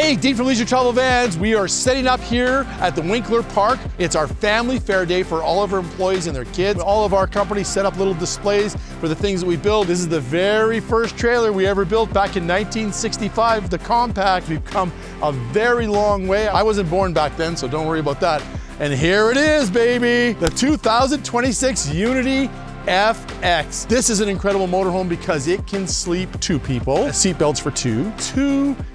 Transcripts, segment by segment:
Hey, Dean from Leisure Travel Vans. We are setting up here at the Winkler Park. It's our family fair day for all of our employees and their kids. All of our companies set up little displays for the things that we build. This is the very first trailer we ever built back in 1965, the Compact. We've come a very long way. I wasn't born back then, so don't worry about that. And here it is, baby, the 2026 Unity FX. This is an incredible motorhome because it can sleep two people, seat belts for two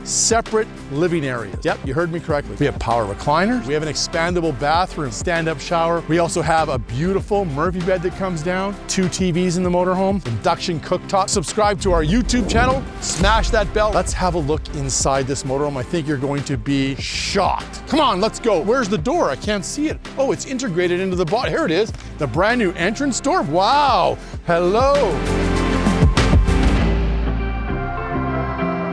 separate living areas. Yep, you heard me correctly. We have power recliners. We have an expandable bathroom, stand-up shower. We also have a beautiful Murphy bed that comes down, 2 TVs in the motorhome, induction cooktop. Subscribe to our YouTube channel, smash that bell. Let's have a look inside this motorhome. I think you're going to be shocked. Come on, let's go. Where's the door? I can't see it. Oh, it's integrated into the body. Here it is, the brand new entrance door. Wow, hello.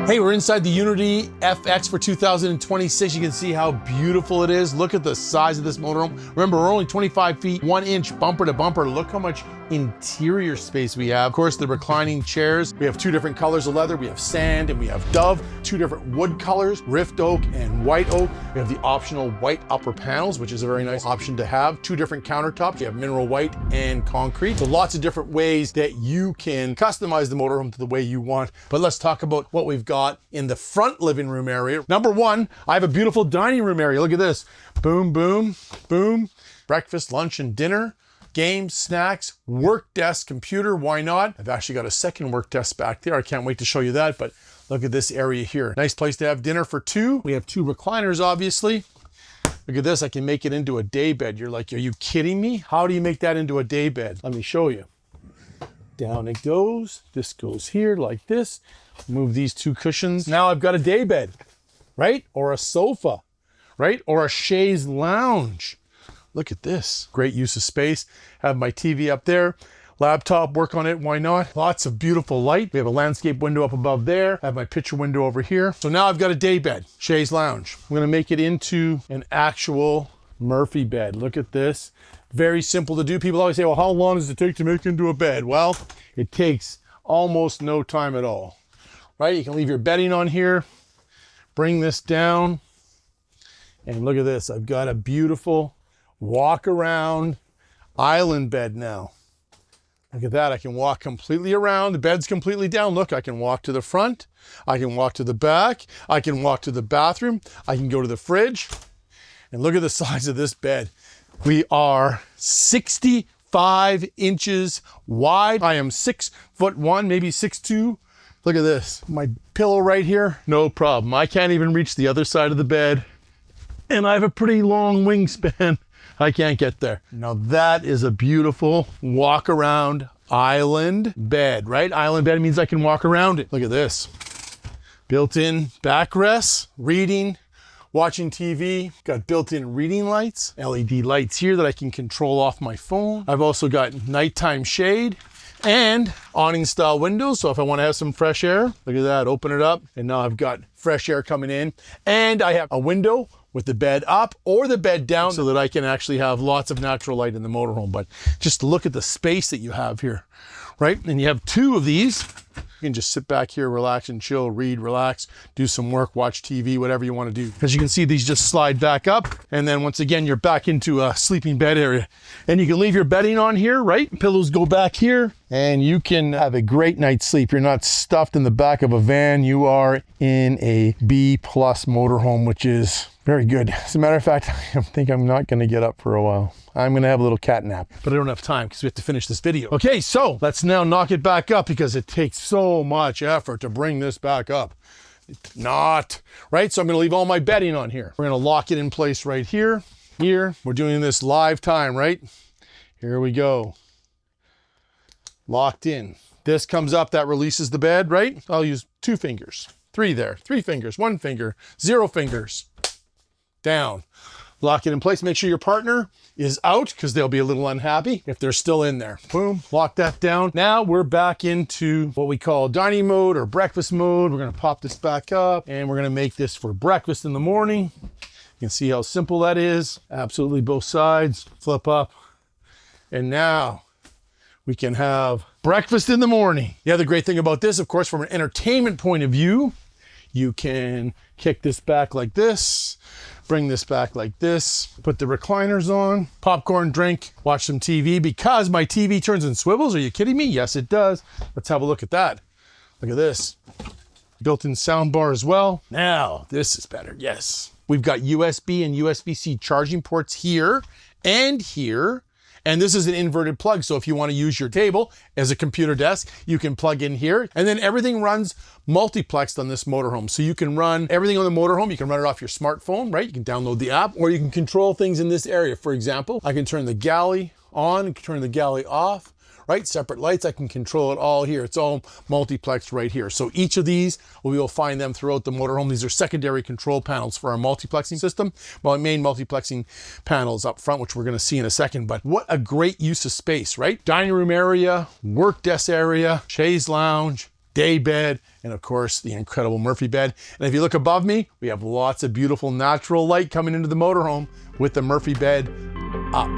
Hey, we're inside the Unity FX for 2026. You can see how beautiful it is. Look at the size of this motorhome. Remember, we're only 25 feet, 1 inch bumper to bumper. Look how much interior space we have. Of course, the reclining chairs. We have 2 different colors of leather. We have sand and we have dove. 2 different wood colors, rift oak and white oak. We have the optional white upper panels, which is a very nice option to have. 2 different countertops. You have mineral white and concrete. So lots of different ways that you can customize the motorhome to the way you want. But let's talk about what we've got in the front living room area. Number 1, I have a beautiful dining room area. Look at this. Boom, boom, boom. Breakfast, lunch, and dinner. Games, snacks, work desk, computer, why not? I've actually got a second work desk back there. I can't wait to show you that, but look at this area here. Nice place to have dinner for 2. We have 2 recliners, obviously. Look at this, I can make it into a day bed. You're like, are you kidding me? How do you make that into a day bed? Let me show you. Down it goes. This goes here like this. Move these 2 cushions. Now I've got a day bed, right? Or a sofa, right? Or a chaise lounge. Look at this. Great use of space. Have my TV up there. Laptop, work on it, why not? Lots of beautiful light. We have a landscape window up above there. I have my picture window over here. So now I've got a day bed, chaise lounge. I'm gonna make it into an actual Murphy bed. Look at this. Very simple to do. People always say, well, how long does it take to make into a bed? Well, it takes almost no time at all, right? You can leave your bedding on here, bring this down, and look at this. I've got a beautiful walk around island bed now. Look at that. I can walk completely around. The bed's completely down. Look, I can walk to the front. I can walk to the back. I can walk to the bathroom. I can go to the fridge. And look at the size of this bed. We are 65 inches wide. I am 6'1", maybe 6'2". Look at this. My pillow right here, no problem. I can't even reach the other side of the bed. And I have a pretty long wingspan. I can't get there. Now that is a beautiful walk around island bed, right? Island bed means I can walk around it. Look at this. Built-in backrest, reading, watching TV. Got built-in reading lights, LED lights here that I can control off my phone. I've also got nighttime shade and awning style windows. So if I want to have some fresh air, look at that, open it up. And now I've got fresh air coming in. And I have a window with the bed up or the bed down so that I can actually have lots of natural light in the motorhome. But just look at the space that you have here, right? And you have 2 of these. You can just sit back here, relax and chill, read, relax, do some work, watch TV, whatever you want to do. As you can see, these just slide back up. And then once again, you're back into a sleeping bed area. And you can leave your bedding on here, right? Pillows go back here and you can have a great night's sleep. You're not stuffed in the back of a van. You are in a B+ motorhome, which is very good. As a matter of fact, I think I'm not gonna get up for a while. I'm gonna have a little cat nap, but I don't have time because we have to finish this video. Okay, so let's now knock it back up because it takes so much effort to bring this back up. It's not, right? So I'm gonna leave all my bedding on here. We're gonna lock it in place right here. Here, we're doing this live time, right? Here we go. Locked in. This comes up, that releases the bed, right? I'll use 2 fingers, 3 there, 3 fingers, 1 finger, 0 fingers. Down. Lock it in place. Make sure your partner is out because they'll be a little unhappy if they're still in there. Boom, lock that down. Now we're back into what we call dining mode or breakfast mode. We're gonna pop this back up and we're gonna make this for breakfast in the morning. You can see how simple that is. Absolutely both sides, flip up. And now we can have breakfast in the morning. The other great thing about this, of course, from an entertainment point of view, You can kick this back like this, bring this back like this, put the recliners on, popcorn, drink, watch some TV, because my TV turns and swivels. Are you kidding me? Yes, it does. Let's have a look at that. Look at this. Built-in sound bar as well. Now, this is better. Yes. We've got USB and USB-C charging ports here and here. And this is an inverted plug. So if you want to use your table as a computer desk, you can plug in here. And then everything runs multiplexed on this motorhome. So you can run everything on the motorhome. You can run it off your smartphone, right? You can download the app, or you can control things in this area. For example, I can turn the Galley on, turn the Galley off, right? Separate lights, I can control it all here. It's all multiplexed right here. So each of these, we will find them throughout the motorhome. These are secondary control panels for our multiplexing system. Well, main multiplexing panels up front, which we're gonna see in a second, but what a great use of space, right? Dining room area, work desk area, chaise lounge, day bed, and of course, the incredible Murphy bed. And if you look above me, we have lots of beautiful natural light coming into the motorhome with the Murphy bed up.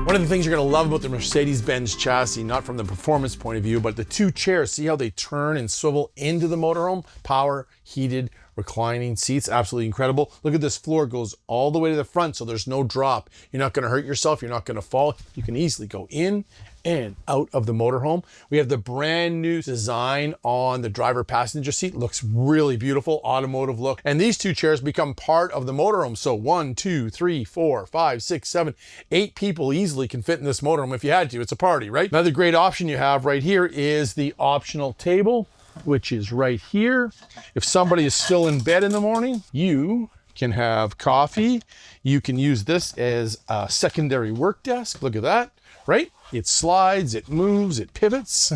One of the things you're gonna love about the Mercedes-Benz chassis, not from the performance point of view, but the two chairs, see how they turn and swivel into the motorhome? Power, heated, reclining seats, absolutely incredible. Look at this floor, goes all the way to the front, so there's no drop. You're not gonna hurt yourself, you're not gonna fall. You can easily go in and out of the motorhome. We have the brand new design on the driver passenger seat. Looks really beautiful, automotive look. And these two chairs become part of the motorhome. So 1, 2, 3, 4, 5, 6, 7, 8 people easily can fit in this motorhome if you had to. It's a party, right? Another great option you have right here is the optional table, which is right here. If somebody is still in bed in the morning, you can have coffee. You can use this as a secondary work desk. Look at that, right? It slides, it moves, it pivots.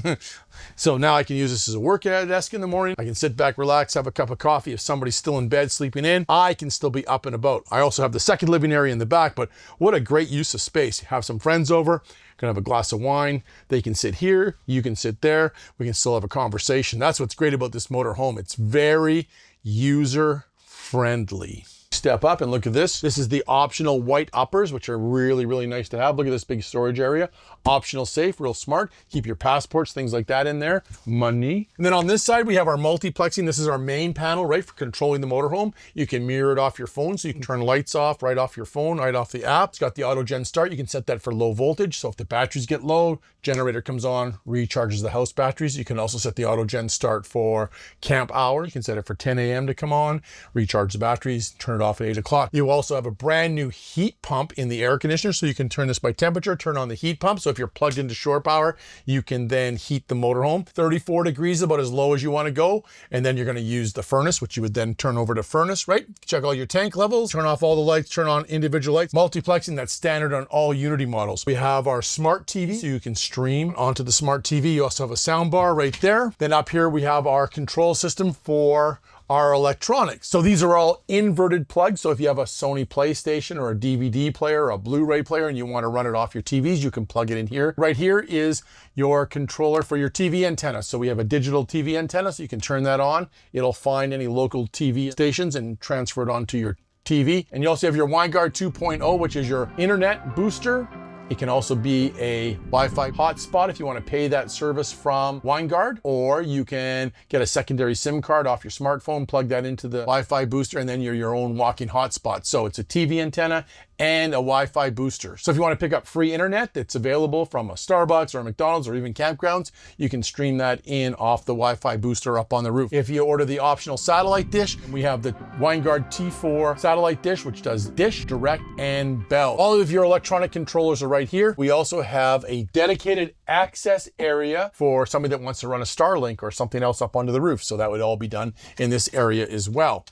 So now I can use this as a work desk in the morning. I can sit back, relax, have a cup of coffee. If somebody's still in bed, sleeping in, I can still be up and about. I also have the second living area in the back, but what a great use of space. Have some friends over, gonna have a glass of wine. They can sit here, you can sit there. We can still have a conversation. That's what's great about this motorhome. It's very user friendly. Step up and look at this. This is the optional white uppers, which are really, really nice to have. Look at this big storage area. Optional safe, real smart. Keep your passports, things like that in there. Money. And then on this side, we have our multiplexing. This is our main panel, right, for controlling the motorhome. You can mirror it off your phone, so you can turn lights off right off your phone, right off the app. It's got the auto gen start. You can set that for low voltage. So if the batteries get low, generator comes on, recharges the house batteries. You can also set the auto gen start for camp hours. You can set it for 10 a.m. to come on, recharge the batteries, turn it off at 8 o'clock. You also have a brand new heat pump in the air conditioner, so you can turn this by temperature, turn on the heat pump. So if you're plugged into shore power, you can then heat the motorhome. 34 degrees, about as low as you want to go. And then you're going to use the furnace, which you would then turn over to furnace, right? Check all your tank levels, turn off all the lights, turn on individual lights. Multiplexing, that's standard on all Unity models. We have our smart TV, so you can stream onto the smart TV. You also have a sound bar right there. Then up here, we have our control system for our electronics. So these are all inverted plugs. So if you have a Sony PlayStation or a DVD player or a Blu-ray player and you want to run it off your TVs, you can plug it in here. Right here is your controller for your TV antenna. So we have a digital TV antenna, so you can turn that on. It'll find any local TV stations and transfer it onto your TV. And you also have your WineGuard 2.0, which is your internet booster. It can also be a Wi-Fi hotspot if you want to pay that service from WineGuard, or you can get a secondary SIM card off your smartphone, plug that into the Wi-Fi booster, and then you're your own walking hotspot. So it's a TV antenna and a Wi-Fi booster. So if you want to pick up free internet that's available from a Starbucks or a McDonald's or even campgrounds, you can stream that in off the Wi-Fi booster up on the roof. If you order the optional satellite dish, we have the WineGuard T4 satellite dish, which does dish, direct, and bell. All of your electronic controllers are right here. We also have a dedicated access area for somebody that wants to run a Starlink or something else up onto the roof. So that would all be done in this area as well.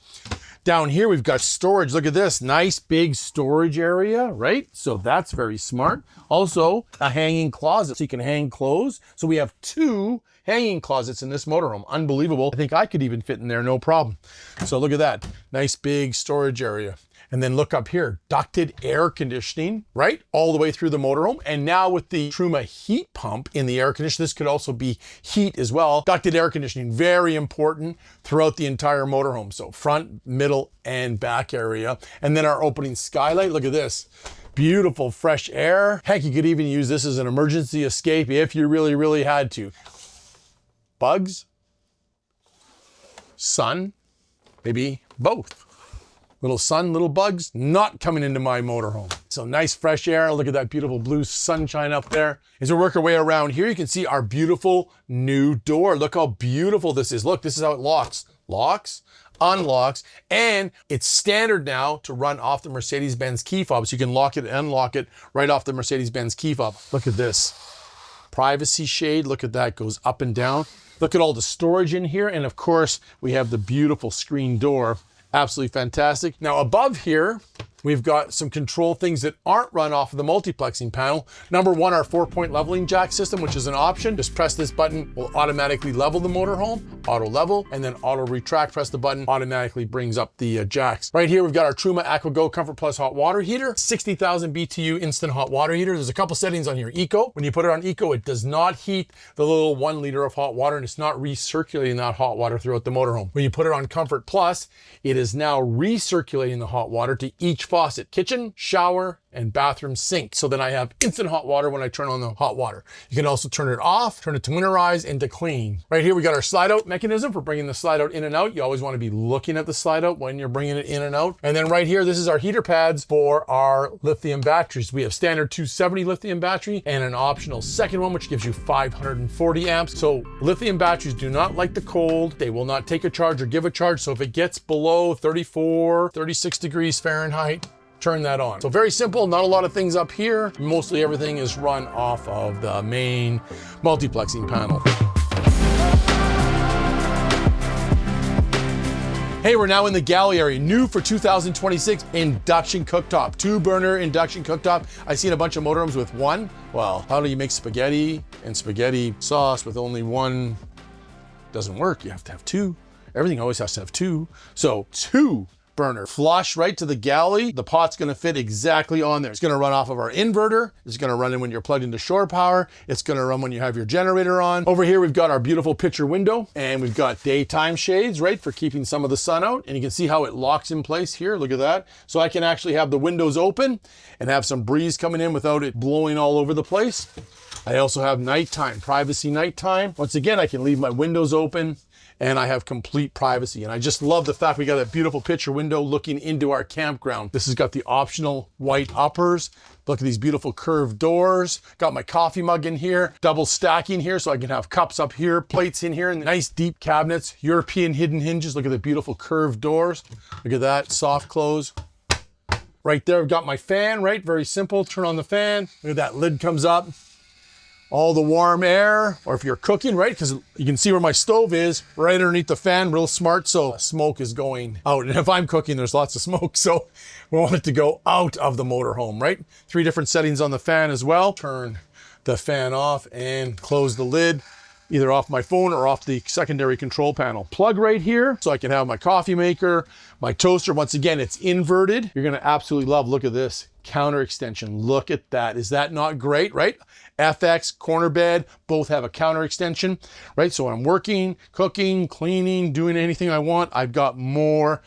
Down here, we've got storage. Look at this, nice big storage area, right? So that's very smart. Also, a hanging closet, so you can hang clothes. So we have 2 hanging closets in this motorhome. Unbelievable. I think I could even fit in there, no problem. So look at that, nice big storage area. And then look up here, ducted air conditioning, right? All the way through the motorhome. And now with the Truma heat pump in the air conditioner, this could also be heat as well. Ducted air conditioning, very important throughout the entire motorhome. So front, middle, and back area. And then our opening skylight, look at this. Beautiful fresh air. Heck, you could even use this as an emergency escape if you really, really had to. Bugs? sun, maybe both. Little sun, little bugs, not coming into my motorhome. So nice fresh air. Look at that beautiful blue sunshine up there. As we work our way around here, you can see our beautiful new door. Look how beautiful this is. Look, this is how it locks. Locks, unlocks, and it's standard now to run off the Mercedes-Benz key fob. So you can lock it and unlock it right off the Mercedes-Benz key fob. Look at this. Privacy shade, look at that, goes up and down. Look at all the storage in here. And of course, we have the beautiful screen door. Absolutely fantastic. Now above here, we've got some control things that aren't run off of the multiplexing panel. Number one, our 4-point leveling jack system, which is an option. Just press this button, will automatically level the motorhome, auto level, and then auto retract. Press the button, automatically brings up the jacks. Right here, we've got our Truma AquaGo Comfort Plus hot water heater, 60,000 BTU instant hot water heater. There's a couple settings on here. Eco, when you put it on Eco, it does not heat the little 1 liter of hot water, and it's not recirculating that hot water throughout the motorhome. When you put it on Comfort Plus, it is now recirculating the hot water to each faucet, kitchen, shower, and bathroom sink. So then I have instant hot water when I turn on the hot water. You can also turn it off, turn it to winterize and to clean. Right here, we got our slide out mechanism for bringing the slide out in and out. You always want to be looking at the slide out when you're bringing it in and out. And then right here, this is our heater pads for our lithium batteries. We have standard 270 lithium battery and an optional second one, which gives you 540 amps. So lithium batteries do not like the cold. They will not take a charge or give a charge. So if it gets below 34, 36 degrees Fahrenheit, turn that on. So very simple, not a lot of things up here. Mostly everything is run off of the main multiplexing panel. Hey, we're now in the galley area. New for 2026, induction cooktop. 2-burner induction cooktop. I've seen a bunch of motorhomes with one. Well, how do you make spaghetti and spaghetti sauce with only one? Doesn't work, you have to have two. Everything always has to have two. So 2 burner flush right to the galley. The pot's gonna fit exactly on there. It's gonna run off of our inverter. It's gonna run in when you're plugged into shore power. It's gonna run when you have your generator on. Over here, we've got our beautiful picture window, and we've got daytime shades, right, for keeping some of the sun out. And you can see how it locks in place here. Look at that. So I can actually have the windows open and have some breeze coming in without it blowing all over the place. I also have nighttime, privacy nighttime. Once again, I can leave my windows open and I have complete privacy. And I just love the fact we got that beautiful picture window looking into our campground. This has got the optional white uppers. Look at these beautiful curved doors. Got my coffee mug in here, double stacking here so I can have cups up here, plates in here, and nice deep cabinets, European hidden hinges. Look at the beautiful curved doors. Look at that, soft close. Right there, I've got my fan, right? Very simple, turn on the fan. Look at that, lid comes up. All the warm air, or if you're cooking, right? Because you can see where my stove is, right underneath the fan, real smart, so smoke is going out. And if I'm cooking, there's lots of smoke, so we want it to go out of the motorhome, right? 3 different settings on the fan as well. Turn the fan off and close the lid, either off my phone or off the secondary control panel. Plug right here, so I can have my coffee maker, my toaster. Once again, it's inverted. You're gonna absolutely love, look at this, counter extension. Look at that, is that not great, right? FX, corner bed, both have a counter extension, right? So when I'm working, cooking, cleaning, doing anything I want, I've got more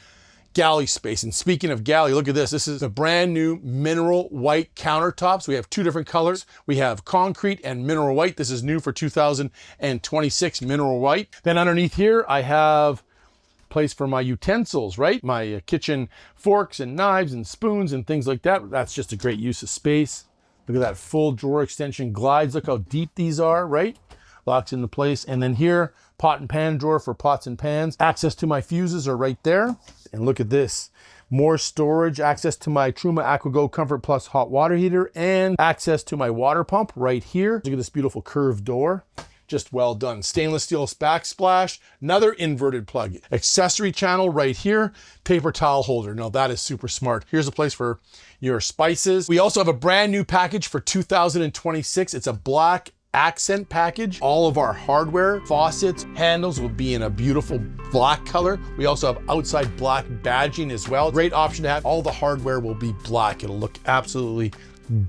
galley space. And speaking of galley, look at this. This is a brand new mineral white countertops. We have 2 different colors. We have concrete and mineral white. This is new for 2026, mineral white. Then underneath here, I have place for my utensils, right? My kitchen forks and knives and spoons and things like that. That's just a great use of space. Look at that full drawer extension glides. Look how deep these are, right? Locks into place. And then here, pot and pan drawer for pots and pans. Access to my fuses are right there. And look at this. More storage, access to my Truma AquaGo Comfort Plus hot water heater, and access to my water pump right here. Look at this beautiful curved door. Just well done. Stainless steel backsplash, another inverted plug. Accessory channel right here, paper towel holder. Now that is super smart. Here's a place for your spices. We also have a brand new package for 2026. It's a black accent package. All of our hardware, faucets, handles will be in a beautiful black color. We also have outside black badging as well. Great option to have. All the hardware will be black. It'll look absolutely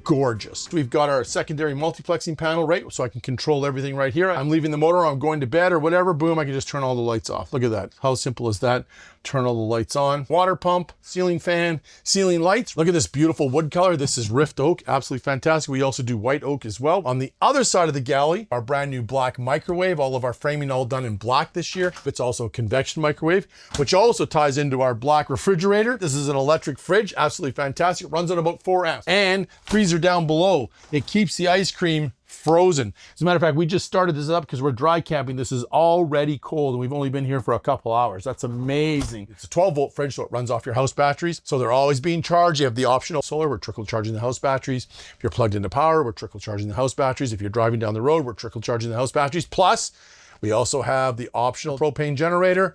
gorgeous. We've got our secondary multiplexing panel, right? So I can control everything right here. I'm leaving the motor, I'm going to bed or whatever, boom, I can just turn all the lights off. Look at that. How simple is that? Turn all the lights on. Water pump, ceiling fan, ceiling lights. Look at this beautiful wood color. This is Rift Oak, absolutely fantastic. We also do white oak as well. On the other side of the galley, our brand new black microwave, all of our framing all done in black this year. It's also a convection microwave, which also ties into our black refrigerator. This is an electric fridge, absolutely fantastic. It runs on about 4 amps. And freezer down below. It keeps the ice cream frozen. As a matter of fact, we just started this up because we're dry camping. This is already cold and we've only been here for a couple hours. That's amazing. It's a 12-volt fridge, so it runs off your house batteries. So they're always being charged. You have the optional solar, we're trickle charging the house batteries. If you're plugged into power, we're trickle charging the house batteries. If you're driving down the road, we're trickle charging the house batteries. Plus, we also have the optional propane generator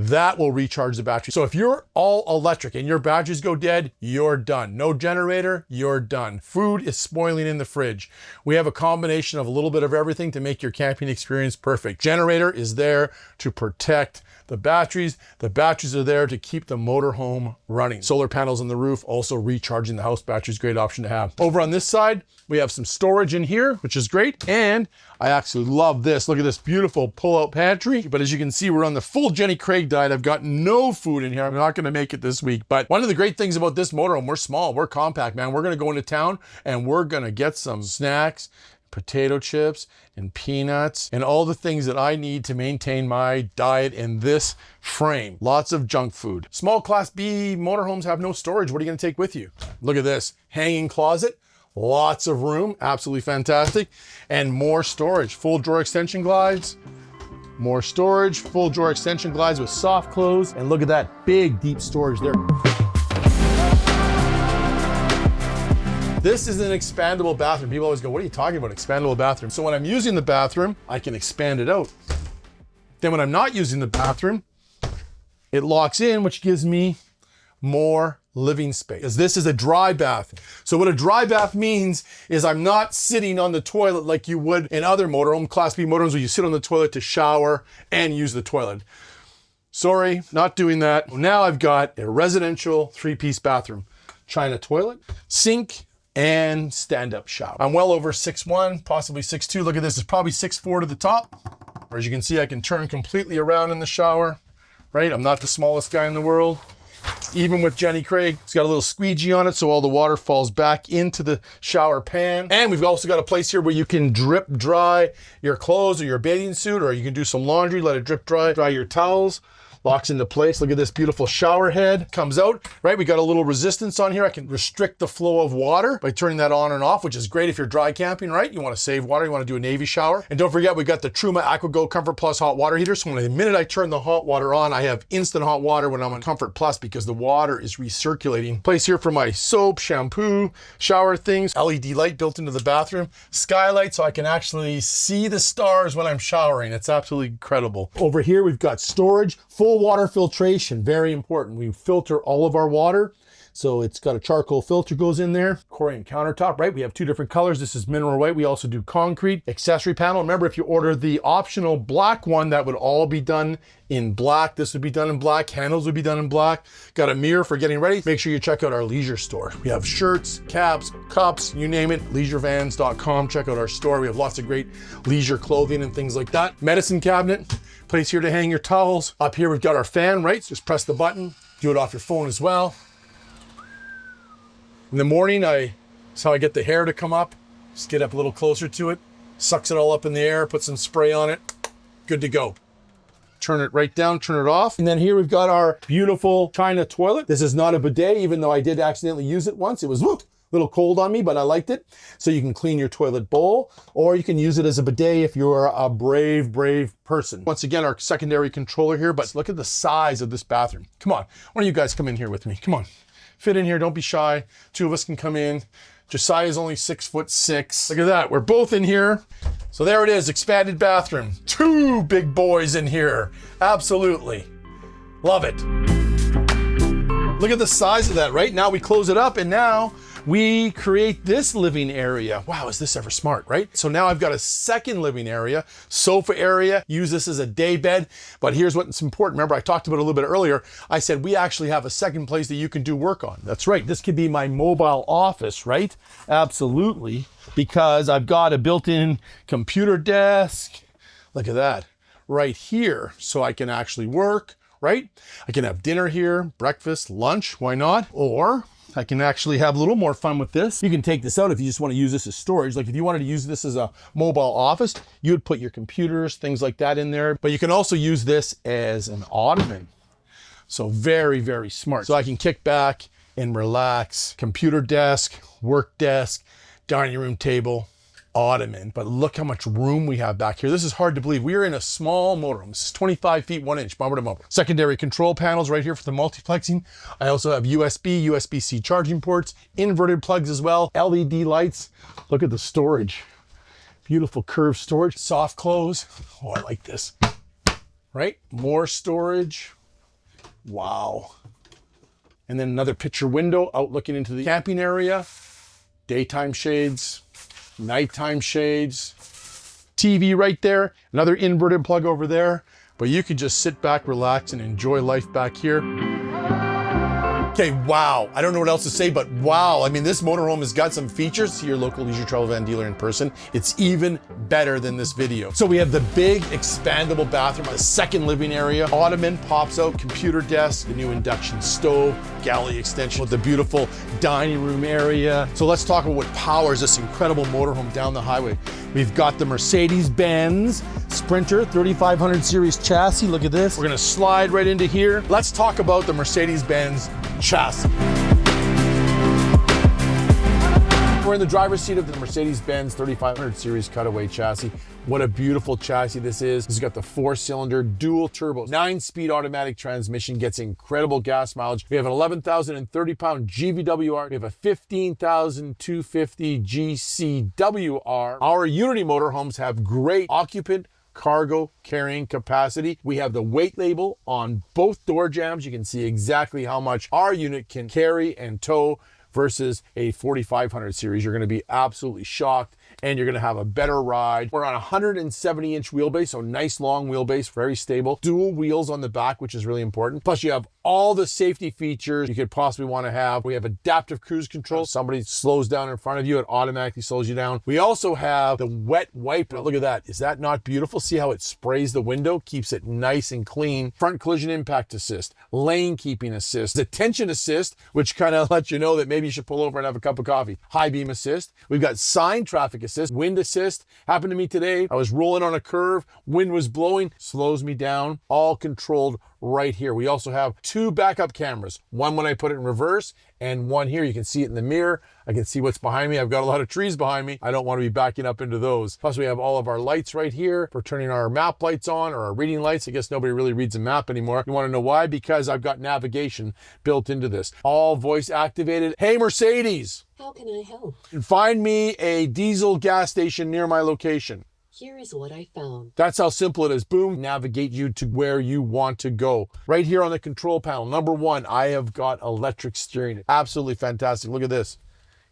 that will recharge the battery. So if you're all electric and your batteries go dead, you're done. No generator, you're done. Food is spoiling in the fridge. We have a combination of a little bit of everything to make your camping experience perfect. Generator is there to protect the batteries. The batteries are there to keep the motorhome running. Solar panels on the roof, also recharging the house batteries, great option to have. Over on this side, we have some storage in here, which is great. And I actually love this. Look at this beautiful pull-out pantry. But as you can see, we're on the full Jenny Craig diet. I've got no food in here. I'm not gonna make it this week. But one of the great things about this motorhome, we're small, we're compact, man. We're gonna go into town and we're gonna get some snacks, potato chips and peanuts and all the things that I need to maintain my diet in this frame. Lots of junk food. Small class B motorhomes have no storage. What are you gonna take with you? Look at this, hanging closet. Lots of room, absolutely fantastic. And more storage, full drawer extension glides, more storage, full drawer extension glides with soft close. And look at that big, deep storage there. This is an expandable bathroom. People always go, what are you talking about, expandable bathroom? So when I'm using the bathroom, I can expand it out. Then when I'm not using the bathroom, it locks in, which gives me more living space. Because this is a dry bath. So what a dry bath means is I'm not sitting on the toilet like you would in other motorhome, Class B motorhomes, where you sit on the toilet to shower and use the toilet. Sorry, not doing that. Now I've got a residential 3-piece bathroom. China toilet, sink, and stand-up shower. I'm well over 6'1", possibly 6'2". Look at this, it's probably 6'4" to the top. Or as you can see, I can turn completely around in the shower, right? I'm not the smallest guy in the world. Even with Jenny Craig, it's got a little squeegee on it so all the water falls back into the shower pan. And we've also got a place here where you can drip dry your clothes or your bathing suit, or you can do some laundry, let it drip dry your towels. Locks into place. Look at this beautiful shower head. Comes out, right? We got a little resistance on here. I can restrict the flow of water by turning that on and off, which is great if you're dry camping, right? You want to save water. You want to do a Navy shower. And don't forget, we got the Truma AquaGo Comfort Plus hot water heater. So when the minute I turn the hot water on, I have instant hot water when I'm on Comfort Plus because the water is recirculating. Place here for my soap, shampoo, shower things. LED light built into the bathroom. Skylight so I can actually see the stars when I'm showering. It's absolutely incredible. Over here, we've got storage. Full water filtration, very important. We filter all of our water. So it's got a charcoal filter goes in there. Corian countertop, right? We have 2 different colors. This is mineral white. We also do concrete. Accessory panel. Remember, if you order the optional black one, that would all be done in black. This would be done in black. Handles would be done in black. Got a mirror for getting ready. Make sure you check out our leisure store. We have shirts, caps, cups, you name it. Leisurevans.com. Check out our store. We have lots of great leisure clothing and things like that. Medicine cabinet. Place here to hang your towels. Up here, we've got our fan, right? Just press the button. Do it off your phone as well. In the morning, that's how I get the hair to come up. Just get up a little closer to it. Sucks it all up in the air, put some spray on it. Good to go. Turn it right down, turn it off. And then here we've got our beautiful China toilet. This is not a bidet, even though I did accidentally use it once. It was a little cold on me, but I liked it. So you can clean your toilet bowl, or you can use it as a bidet if you're a brave person. Once again, our secondary controller here, but look at the size of this bathroom. Come on, why don't you guys come in here with me? Come on, fit in here, don't be shy. 2 of us can come in. Josiah is only 6'6". Look at that, we're both in here. So there it is, expanded bathroom. 2 big boys in here, absolutely. Love it. Look at the size of that, right? Now we close it up and now we create this living area. Wow, is this ever smart, right? So now I've got a second living area, sofa area, use this as a day bed. But here's what's important. Remember, I talked about it a little bit earlier. I said we actually have a second place that you can do work on. That's right. This could be my mobile office, right? Absolutely. Because I've got a built-in computer desk. Look at that. Right here. So I can actually work, right? I can have dinner here, breakfast, lunch, why not? Or I can actually have a little more fun with this. You can take this out if you just want to use this as storage. Like if you wanted to use this as a mobile office, you would put your computers, things like that in there. But you can also use this as an ottoman. So very, very smart. So I can kick back and relax. Computer desk, work desk, dining room table, ottoman. But look how much room we have back here. This is hard to believe. We are in a small motorhome. This is 25 feet, 1 inch, bumper to bumper. Secondary control panels right here for the multiplexing. I also have USB, USB-C charging ports, inverted plugs as well, LED lights. Look at the storage. Beautiful curved storage, soft close. Oh, I like this, right? More storage. Wow. And then another picture window out looking into the camping area. Daytime shades, nighttime shades, TV right there, another inverted plug over there. But you can just sit back, relax, and enjoy life back here. Okay, wow. I don't know what else to say, but wow. I mean, this motorhome has got some features. See your local leisure travel van dealer in person. It's even better than this video. So we have the big expandable bathroom, the second living area. Ottoman pops out, computer desk, the new induction stove, galley extension with the beautiful dining room area. So let's talk about what powers this incredible motorhome down the highway. We've got the Mercedes-Benz Sprinter 3500 series chassis. Look at this. We're gonna slide right into here. Let's talk about the Mercedes-Benz chassis. We're in the driver's seat of the Mercedes-Benz 3500 series cutaway chassis. What a beautiful chassis this is. It's got the 4-cylinder dual turbo, 9-speed automatic transmission, gets incredible gas mileage. We have an 11,030 pound GVWR. We have a 15,250 GCWR. Our Unity motorhomes have great occupant cargo carrying capacity. We have the weight label on both door jambs. You can see exactly how much our unit can carry and tow versus a 4500 series. You're going to be absolutely shocked and you're going to have a better ride. We're on a 170-inch wheelbase, so nice long wheelbase, very stable. Dual wheels on the back, which is really important. Plus you have all the safety features you could possibly want to have. We have adaptive cruise control. Somebody slows down in front of you, it automatically slows you down. We also have the wet wipe. Look at that. Is that not beautiful? See how it sprays the window, keeps it nice and clean. Front collision impact assist, lane keeping assist, detention assist, which kind of lets you know that maybe you should pull over and have a cup of coffee. High beam assist. We've got sign traffic assist, wind assist. Happened to me today. I was rolling on a curve, wind was blowing, slows me down, all controlled right here. We also have 2 backup cameras, one when I put it in reverse and one here. You can see it in the mirror. I can see what's behind me. I've got a lot of trees behind me. I don't want to be backing up into those. Plus we have all of our lights right here for turning our map lights on or our reading lights. I guess nobody really reads a map anymore. You want to know why? Because I've got navigation built into this. All voice activated. Hey Mercedes, how can I help? Find me a diesel gas station near my location. Here is what I found. That's how simple it is. Boom, navigate you to where you want to go. Right here on the control panel, number 1, I have got electric steering. Absolutely fantastic. Look at this.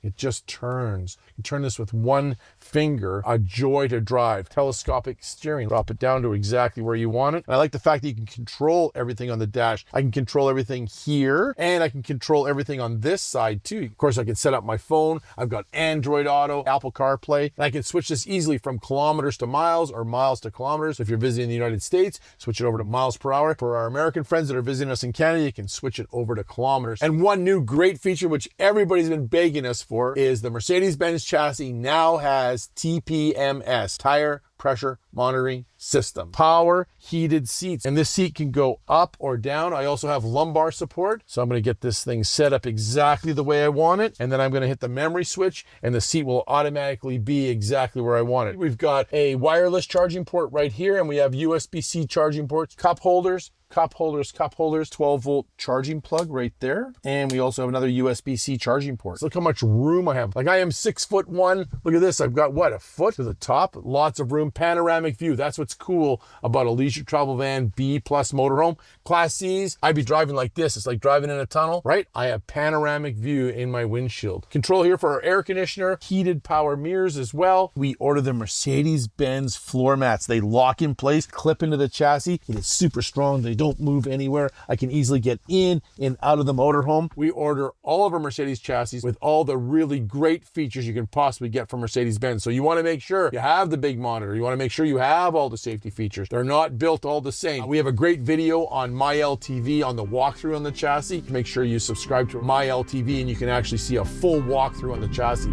It just turns. You turn this with one finger, a joy to drive. Telescopic steering, drop it down to exactly where you want it. And I like the fact that you can control everything on the dash. I can control everything here, and I can control everything on this side too. Of course, I can set up my phone. I've got Android Auto, Apple CarPlay, and I can switch this easily from kilometers to miles or miles to kilometers. If you're visiting the United States, switch it over to miles per hour. For our American friends that are visiting us in Canada, you can switch it over to kilometers. And one new great feature, which everybody's been begging us for, is the Mercedes-Benz chassis now has TPMS, tire pressure monitoring system. Power heated seats, and this seat can go up or down. I also have lumbar support, so I'm going to get this thing set up exactly the way I want it, and then I'm going to hit the memory switch and the seat will automatically be exactly where I want it. We've got a wireless charging port right here, and we have USB-C charging ports, cup holders, 12-volt charging plug right there. And we also have another USB-C charging port. Look how much room I have. Like I am 6'1". Look at this. I've got what, a foot to the top? Lots of room. Panoramic view. That's what's what's cool about a leisure travel van B plus motorhome. Class C's, I'd be driving like this. It's like driving in a tunnel, right? I have panoramic view in my windshield. Control here for our air conditioner, heated power mirrors as well. We ordered the Mercedes-Benz floor mats. They lock in place, clip into the chassis. It is super strong. They don't move anywhere. I can easily get in and out of the motorhome. We order all of our Mercedes chassis with all the really great features you can possibly get from Mercedes-Benz. So you want to make sure you have the big monitor. You want to make sure you have all the safety features. They're not built all the same. We have a great video on MyLTV on the walkthrough on the chassis. Make sure you subscribe to MyLTV and you can actually see a full walkthrough on the chassis.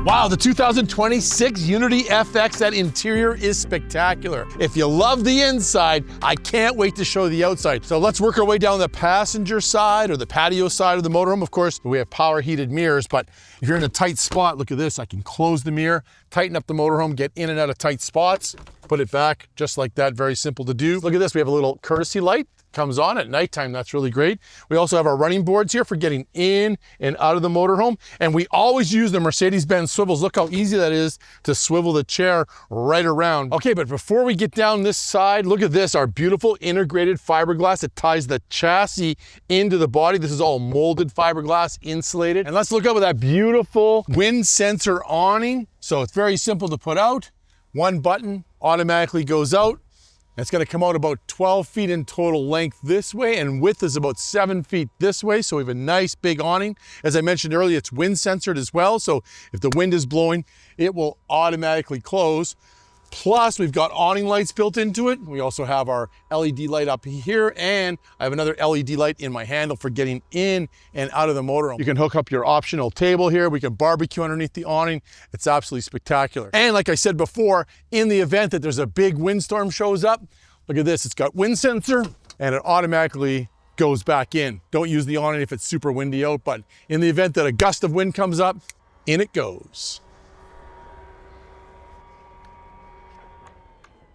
Wow, the 2026 Unity FX, that interior is spectacular. If you love the inside, I can't wait to show the outside. So let's work our way down the passenger side or the patio side of the motorhome. Of course, we have power heated mirrors, but if you're in a tight spot, look at this. I can close the mirror, tighten up the motorhome, get in and out of tight spots, put it back just like that. Very simple to do. Look at this. We have a little courtesy light. Comes on at nighttime. That's really great. We also have our running boards here for getting in and out of the motorhome. And we always use the Mercedes-Benz swivels. Look how easy that is to swivel the chair right around. Okay, but before we get down this side, look at this, our beautiful integrated fiberglass that ties the chassis into the body. This is all molded fiberglass, insulated. And let's look up at that beautiful wind sensor awning. So it's very simple to put out. One button automatically goes out. It's going to come out about 12 feet in total length this way, and width is about 7 feet this way. So we have a nice big awning. As I mentioned earlier, it's wind censored as well. So if the wind is blowing, it will automatically close. Plus, we've got awning lights built into it. We also have our LED light up here, and I have another LED light in my handle for getting in and out of the motorhome. You can hook up your optional table here. We can barbecue underneath the awning. It's absolutely spectacular. And like I said before, in the event that there's a big windstorm shows up, look at this. It's got wind sensor, and it automatically goes back in. Don't use the awning if it's super windy out, but in the event that a gust of wind comes up, in it goes.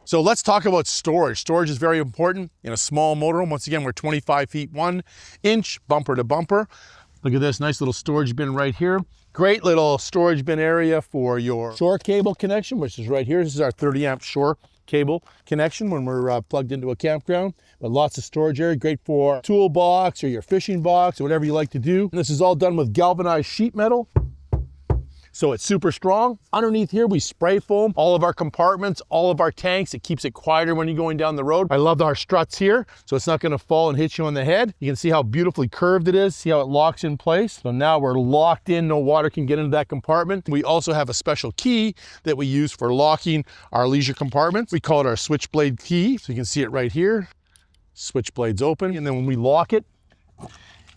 So let's talk about storage. Storage is very important in a small motorhome. Once again, we're 25 feet 1 inch, bumper to bumper. Look at this nice little storage bin right here. Great little storage bin area for your shore cable connection, which is right here. This is our 30 amp shore cable connection when we're plugged into a campground. But lots of storage area, great for toolbox or your fishing box or whatever you like to do. And this is all done with galvanized sheet metal. So it's super strong. Underneath here, we spray foam all of our compartments, all of our tanks. It keeps it quieter when you're going down the road. I love our struts here, so it's not gonna fall and hit you on the head. You can see how beautifully curved it is. See how it locks in place? So now we're locked in, no water can get into that compartment. We also have a special key that we use for locking our leisure compartments. We call it our switchblade key. So you can see it right here. Switchblade's open, and then when we lock it,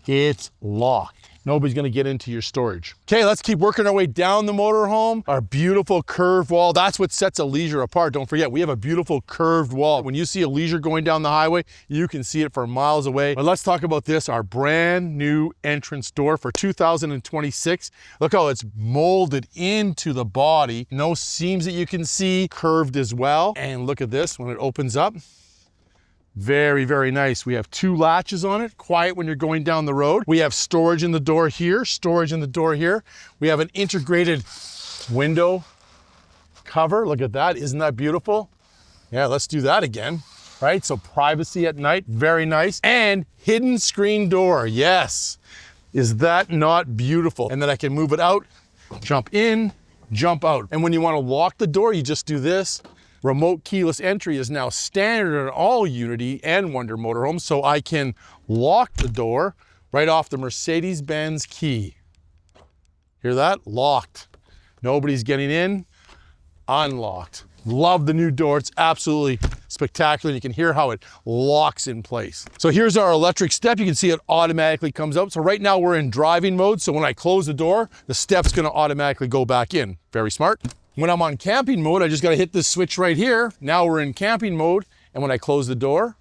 it's locked. Nobody's gonna get into your storage. Okay, let's keep working our way down the motorhome. Our beautiful curved wall, that's what sets a leisure apart. Don't forget, we have a beautiful curved wall. When you see a leisure going down the highway, you can see it from miles away. But let's talk about this, our brand new entrance door for 2026. Look how it's molded into the body. No seams that you can see, curved as well. And look at this, when it opens up, very, very nice. We have 2 latches on it, quiet when you're going down the road. We have storage in the door here, storage in the door here. We have an integrated window cover. Look at that, isn't that beautiful? Yeah, let's do that again, right? So privacy at night, very nice. And hidden screen door, yes. Is that not beautiful? And then I can move it out, jump in, jump out. And when you want to lock the door, you just do this. Remote keyless entry is now standard in all Unity and Wonder motorhomes, so I can lock the door right off the Mercedes-Benz key. Hear that? Locked. Nobody's getting in. Unlocked. Love the new door. It's absolutely spectacular. You can hear how it locks in place. So here's our electric step. You can see it automatically comes out. So right now we're in driving mode. So when I close the door, the step's gonna automatically go back in. Very smart. When I'm on camping mode, I just gotta hit this switch right here. Now we're in camping mode. And when I close the door,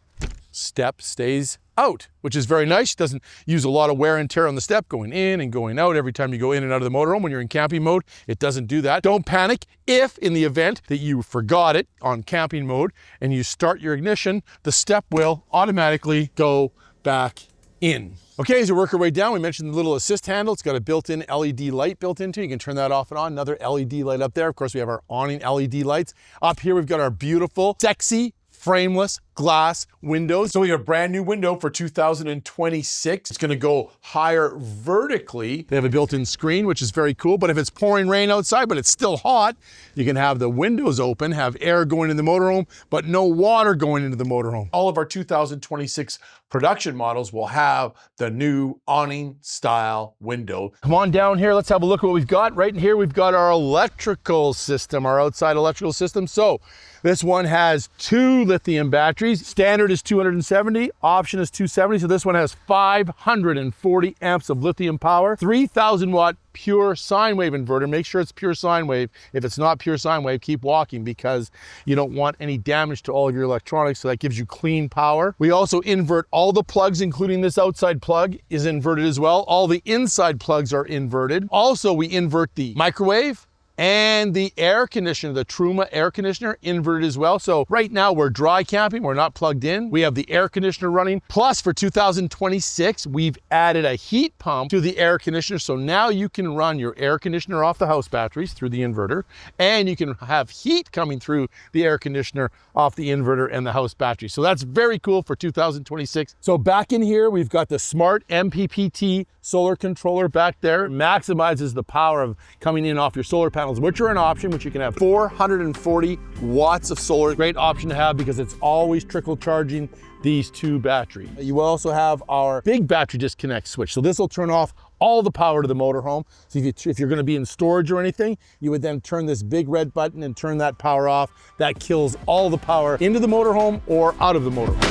step stays out, which is very nice. It doesn't use a lot of wear and tear on the step going in and going out every time you go in and out of the motorhome. When you're in camping mode, it doesn't do that. Don't panic if in the event that you forgot it on camping mode and you start your ignition, the step will automatically go back in. Okay, as you work your way down, we mentioned the little assist handle. It's got a built-in LED light built into it. You can turn that off and on. Another LED light up there. Of course, we have our awning LED lights. Up here, we've got our beautiful, sexy, frameless glass windows. So we have a brand new window for 2026. It's gonna go higher vertically. They have a built-in screen, which is very cool, but if it's pouring rain outside, but it's still hot, you can have the windows open, have air going in the motorhome, but no water going into the motorhome. All of our 2026 production models will have the new awning style window. Come on down here, let's have a look at what we've got. Right in here, we've got our electrical system, our outside electrical system. So this one has 2 lithium batteries. Standard is 270, option is 270. So this one has 540 amps of lithium power, 3,000 watt pure sine wave inverter. Make sure it's pure sine wave. If it's not pure sine wave, keep walking because you don't want any damage to all of your electronics. So that gives you clean power. We also invert all the plugs, including this outside plug is inverted as well. All the inside plugs are inverted. Also, we invert the microwave and the air conditioner, the Truma air conditioner, inverted as well. So right now we're dry camping, we're not plugged in. We have the air conditioner running. Plus for 2026, we've added a heat pump to the air conditioner. So now you can run your air conditioner off the house batteries through the inverter, and you can have heat coming through the air conditioner off the inverter and the house battery. So that's very cool for 2026. So back in here, we've got the smart MPPT solar controller back there. It maximizes the power of coming in off your solar panels, which are an option, which you can have 440 watts of solar. Great option to have because it's always trickle charging these 2 batteries. You also have our big battery disconnect switch. So this will turn off all the power to the motorhome. So if you're gonna be in storage or anything, you would then turn this big red button and turn that power off. That kills all the power into the motorhome or out of the motorhome.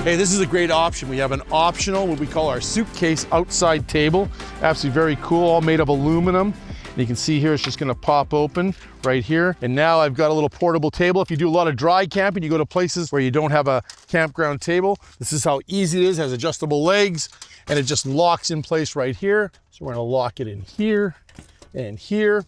Hey, this is a great option. We have an optional, what we call our suitcase outside table. Absolutely very cool, all made of aluminum. And you can see here, it's just gonna pop open right here. And now I've got a little portable table. If you do a lot of dry camping, you go to places where you don't have a campground table, this is how easy it is. It has adjustable legs and it just locks in place right here. So we're gonna lock it in here and here.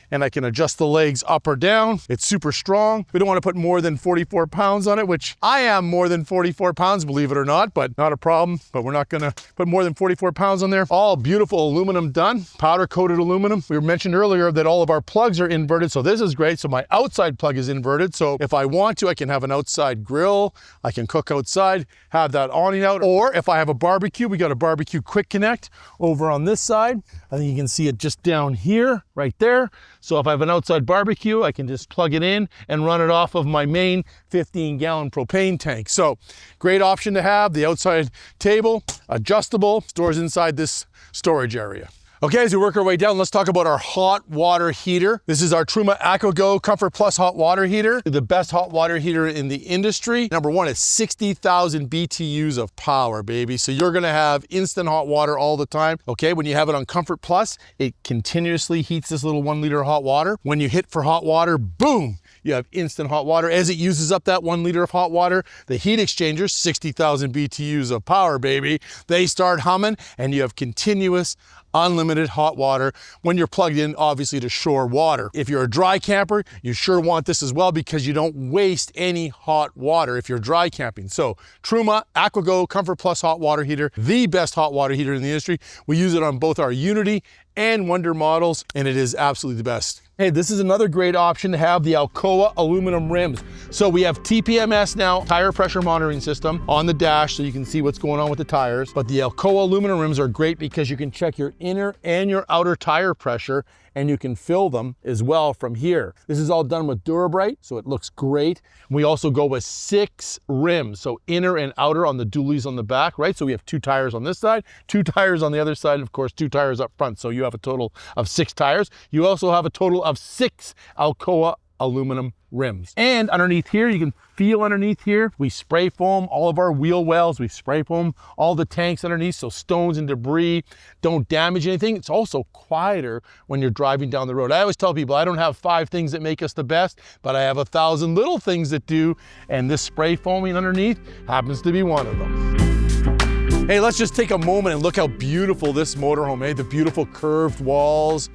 And I can adjust the legs up or down. It's super strong. We don't want to put more than 44 pounds on it, which I am more than 44 pounds, believe it or not, but not a problem. But we're not gonna put more than 44 pounds on there. All beautiful aluminum done, powder coated aluminum. We mentioned earlier that all of our plugs are inverted, so this is great. So my outside plug is inverted. So if I want to, I can have an outside grill. I can cook outside, have that awning out. Or if I have a barbecue, we got a barbecue quick connect over on this side. I think you can see it just down here, right there. So if I have an outside barbecue, I can just plug it in and run it off of my main 15-gallon propane tank. So great option to have. The outside table, adjustable, stores inside this storage area. Okay, as we work our way down, let's talk about our hot water heater. This is our Truma AquaGo Comfort Plus hot water heater. The best hot water heater in the industry. Number one, it's 60,000 BTUs of power, baby. So you're gonna have instant hot water all the time. Okay, when you have it on Comfort Plus, it continuously heats this little 1 liter of hot water. When you hit for hot water, boom, you have instant hot water. As it uses up that 1 liter of hot water, the heat exchangers, 60,000 BTUs of power, baby, they start humming and you have continuous unlimited hot water when you're plugged in, obviously, to shore water. If you're a dry camper, you sure want this as well because you don't waste any hot water if you're dry camping. So Truma AquaGo Comfort Plus hot water heater, the best hot water heater in the industry. We use it on both our Unity and Wonder models, and it is absolutely the best. Hey, this is another great option to have, the Alcoa aluminum rims. So we have TPMS now, tire pressure monitoring system on the dash so you can see what's going on with the tires. But the Alcoa aluminum rims are great because you can check your inner and your outer tire pressure and you can fill them as well from here. This is all done with Durabrite, so it looks great. We also go with 6 rims, so inner and outer on the dualies on the back, right? So we have 2 tires on this side, 2 tires on the other side, and of course 2 tires up front. So you have a total of 6 tires. You also have a total of 6 Alcoa aluminum rims. And underneath here, you can feel underneath here, we spray foam all of our wheel wells, we spray foam all the tanks underneath so stones and debris don't damage anything. It's also quieter when you're driving down the road. I always tell people I don't have 5 things that make us the best, but I have 1,000 little things that do, and this spray foaming underneath happens to be one of them. Hey, let's just take a moment and look how beautiful this motorhome is. The beautiful curved walls.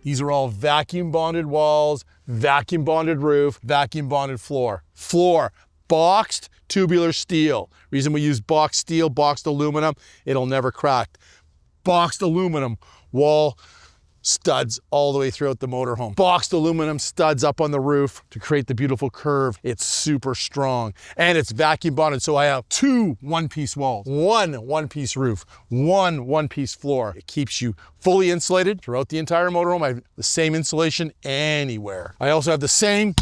These are all vacuum bonded walls, vacuum bonded roof, vacuum bonded floor. boxed tubular steel. Reason we use boxed steel, boxed aluminum, it'll never crack. Boxed aluminum wall studs all the way throughout the motorhome. Boxed aluminum studs up on the roof to create the beautiful curve. It's super strong and it's vacuum bonded. So I have two one-piece walls, one-piece roof, one-piece floor. It keeps you fully insulated throughout the entire motorhome. I have the same insulation anywhere. I also have the same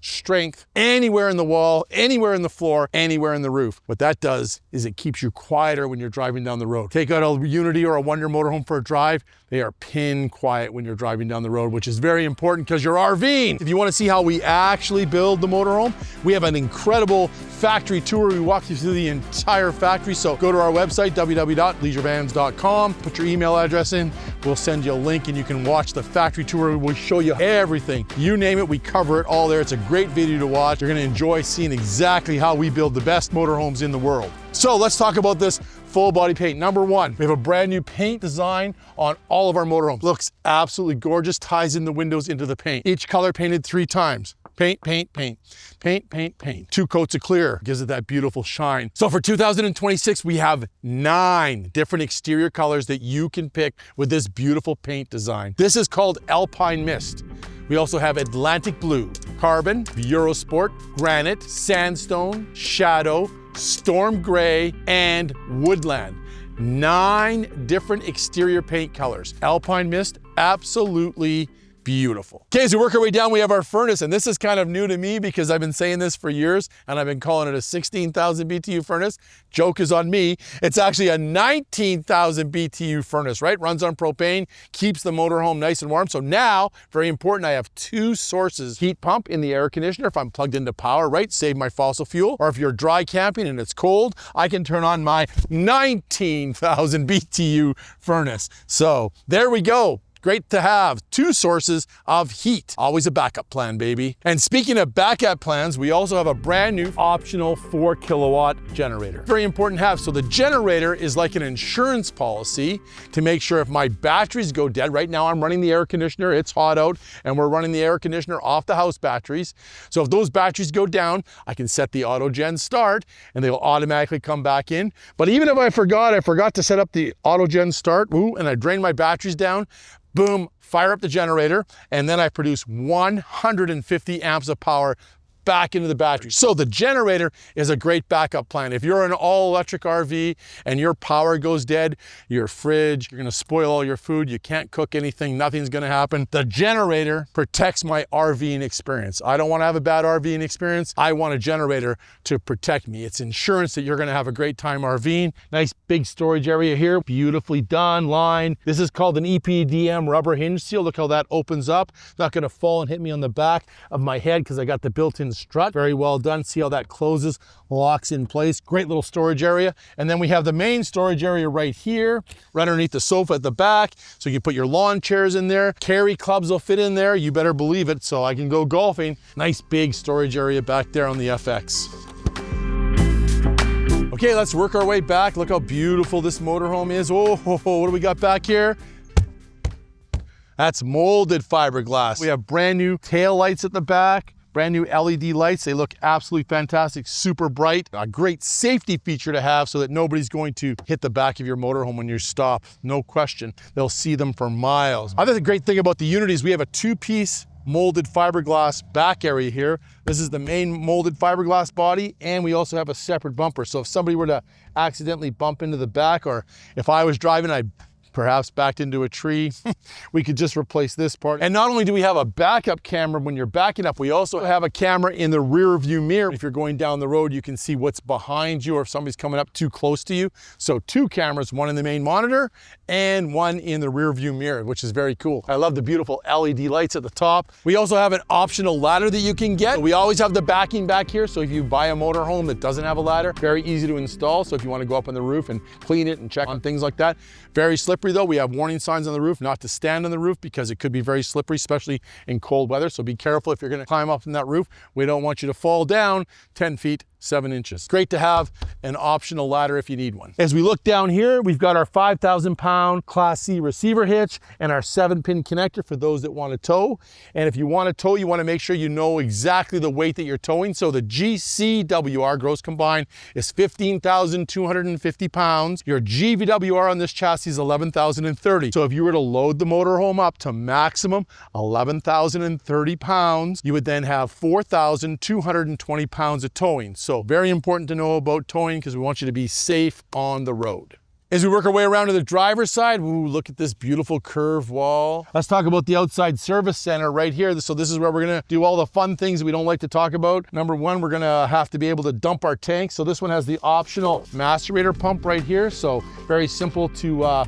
strength anywhere in the wall, anywhere in the floor, anywhere in the roof. What that does is it keeps you quieter when you're driving down the road. Take out a Unity or a Wonder motorhome for a drive, they are pin quiet when you're driving down the road, which is very important because you're RVing. If you want to see how we actually build the motorhome, we have an incredible factory tour. We walk you through the entire factory. So go to our website, www.leisurevanz.com, put your email address in, we'll send you a link and you can watch the factory tour. We'll show you everything. You name it, we cover it all there. It's a great video to watch. You're gonna enjoy seeing exactly how we build the best motorhomes in the world. So let's talk about this full body paint. Number one, we have a brand new paint design on all of our motorhomes. Looks absolutely gorgeous, ties in the windows into the paint. Each color painted 3 times. Paint, paint, paint, paint, paint, paint. 2 coats of clear gives it that beautiful shine. So for 2026, we have 9 different exterior colors that you can pick with this beautiful paint design. This is called Alpine Mist. We also have Atlantic Blue, Carbon, Eurosport, Granite, Sandstone, Shadow, Storm Gray, and Woodland. 9 different exterior paint colors. Alpine Mist, absolutely beautiful. Okay, as we work our way down, we have our furnace, and this is kind of new to me because I've been saying this for years, and I've been calling it a 16,000 BTU furnace. Joke is on me. It's actually a 19,000 BTU furnace, right? Runs on propane, keeps the motorhome nice and warm. So now, very important, I have 2 sources. Heat pump in the air conditioner if I'm plugged into power, right? Save my fossil fuel. Or if you're dry camping and it's cold, I can turn on my 19,000 BTU furnace. So there we go. Great to have 2 sources of heat. Always a backup plan, baby. And speaking of backup plans, we also have a brand new optional 4 kilowatt generator. Very important to have. So the generator is like an insurance policy to make sure if my batteries go dead. Right now I'm running the air conditioner, it's hot out, and we're running the air conditioner off the house batteries. So if those batteries go down, I can set the auto gen start and they'll automatically come back in. But even if I forgot to set up the auto gen start, and I drain my batteries down, boom, fire up the generator, and then I produce 150 amps of power back into the battery. So the generator is a great backup plan. If you're an all-electric RV and your power goes dead, your fridge, you're gonna spoil all your food, you can't cook anything, nothing's gonna happen. The generator protects my RVing experience. I don't wanna have a bad RVing experience. I want a generator to protect me. It's insurance that you're gonna have a great time RVing. Nice big storage area here, beautifully done, lined. This is called an EPDM rubber hinge seal. Look how that opens up. It's not gonna fall and hit me on the back of my head because I got the built-in strut. Very well done. See how that closes, locks in place. Great little storage area. And then we have the main storage area right here, right underneath the sofa at the back. So you can put your lawn chairs in there. Carry clubs will fit in there. You better believe it. So I can go golfing. Nice big storage area back there on the FX. Okay, let's work our way back. Look how beautiful this motorhome is. Oh, what do we got back here? That's molded fiberglass. We have brand new tail lights at the back. Brand new LED lights. They look absolutely fantastic, super bright. A great safety feature to have so that nobody's going to hit the back of your motorhome when you stop. No question. They'll see them for miles. Other great thing about the Unity is we have a 2-piece molded fiberglass back area here. This is the main molded fiberglass body, and we also have a separate bumper. So if somebody were to accidentally bump into the back, or if I was driving, I perhaps backed into a tree, we could just replace this part. And not only do we have a backup camera when you're backing up, we also have a camera in the rear view mirror. If you're going down the road, you can see what's behind you or if somebody's coming up too close to you. So 2 cameras, one in the main monitor and one in the rear view mirror, which is very cool. I love the beautiful LED lights at the top. We also have an optional ladder that you can get. We always have the backing back here. So if you buy a motorhome that doesn't have a ladder, very easy to install. So if you want to go up on the roof and clean it and check on things like that, very slippery though. We have warning signs on the roof not to stand on the roof because it could be very slippery, especially in cold weather. So be careful if you're going to climb up from that roof. We don't want you to fall down 10 feet 7 inches. Great to have an optional ladder if you need one. As we look down here, we've got our 5,000 pound Class C receiver hitch and our 7-pin connector for those that want to tow. And if you want to tow, you want to make sure you know exactly the weight that you're towing. So the GCWR, gross combined, is 15,250 pounds. Your GVWR on this chassis is 11,030. So if you were to load the motorhome up to maximum 11,030 pounds, you would then have 4,220 pounds of towing. So very important to know about towing because we want you to be safe on the road. As we work our way around to the driver's side, ooh, look at this beautiful curved wall. Let's talk about the outside service center right here. So this is where we're gonna do all the fun things we don't like to talk about. Number one, we're gonna have to be able to dump our tank. So this one has the optional macerator pump right here. So very simple to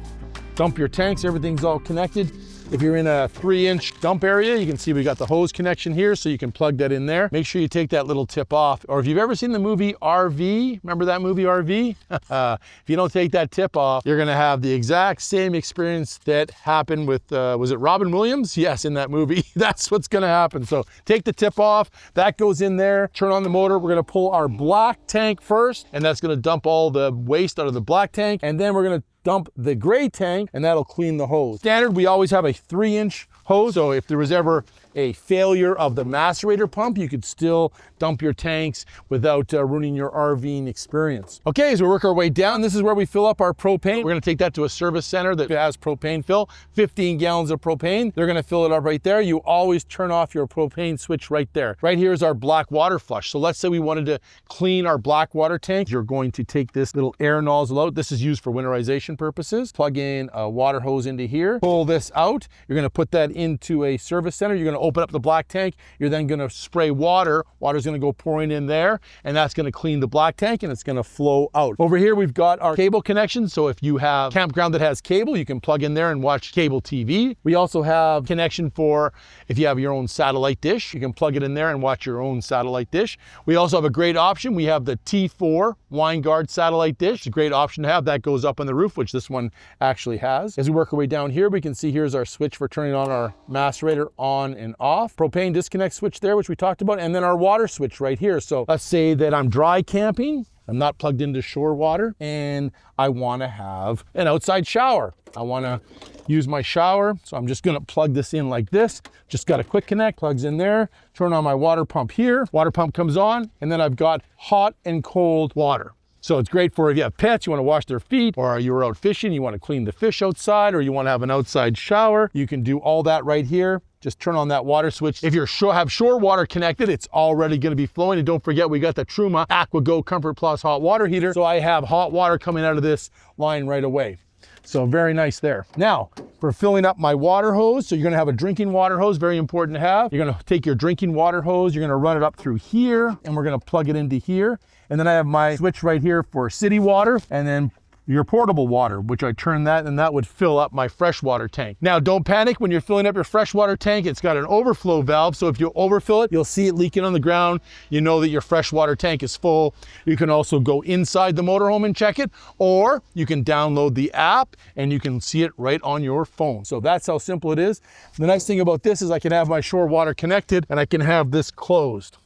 dump your tanks. Everything's all connected. If you're in a 3-inch dump area, you can see we got the hose connection here, so you can plug that in there. Make sure you take that little tip off. Or if you've ever seen the movie RV, remember that movie RV? If you don't take that tip off, you're gonna have the exact same experience that happened with, was it Robin Williams? Yes, in that movie. That's what's gonna happen. So take the tip off, that goes in there, turn on the motor. We're gonna pull our black tank first, and that's gonna dump all the waste out of the black tank. And then we're gonna dump the gray tank, and that'll clean the hose. Standard, we always have a 3-inch hose, so if there was ever a failure of the macerator pump, you could still dump your tanks without ruining your RVing experience. Okay, as we work our way down, this is where we fill up our propane. We're gonna take that to a service center that has propane fill, 15 gallons of propane. They're gonna fill it up right there. You always turn off your propane switch right there. Right here is our black water flush. So let's say we wanted to clean our black water tank. You're going to take this little air nozzle out. This is used for winterization purposes. Plug in a water hose into here, pull this out. You're gonna put that into a service center. You're gonna open up the black tank. You're then gonna spray water. Water's gonna go pouring in there, and that's gonna clean the black tank, and it's gonna flow out. Over here, we've got our cable connection. So if you have campground that has cable, you can plug in there and watch cable TV. We also have connection for if you have your own satellite dish, you can plug it in there and watch your own satellite dish. We also have a great option. We have the T4 Winegard satellite dish. It's a great option to have. That goes up on the roof, which this one actually has. As we work our way down here, we can see here's our switch for turning on our macerator on and off. Propane disconnect switch there, which we talked about, and then our water switch right here. So let's say that I'm dry camping, I'm not plugged into shore water, and I wanna have an outside shower. I wanna use my shower, so I'm just gonna plug this in like this. Just got a quick connect, plugs in there, turn on my water pump here, water pump comes on, and then I've got hot and cold water. So it's great for if you have pets, you want to wash their feet, or you're out fishing, you want to clean the fish outside, or you want to have an outside shower. You can do all that right here. Just turn on that water switch. If you have shore water connected, it's already going to be flowing. And don't forget, we got the Truma AquaGo Comfort Plus hot water heater. So I have hot water coming out of this line right away. So very nice there. Now, for filling up my water hose, so you're gonna have a drinking water hose, very important to have. You're gonna take your drinking water hose, you're gonna run it up through here, and we're gonna plug it into here. And then I have my switch right here for city water, and then your portable water, which I turn that, and that would fill up my freshwater tank. Now, don't panic when you're filling up your freshwater tank. It's got an overflow valve, so if you overfill it, you'll see it leaking on the ground. You know that your freshwater tank is full. You can also go inside the motorhome and check it, or you can download the app and you can see it right on your phone. So that's how simple it is. The nice thing about this is I can have my shore water connected and I can have this closed,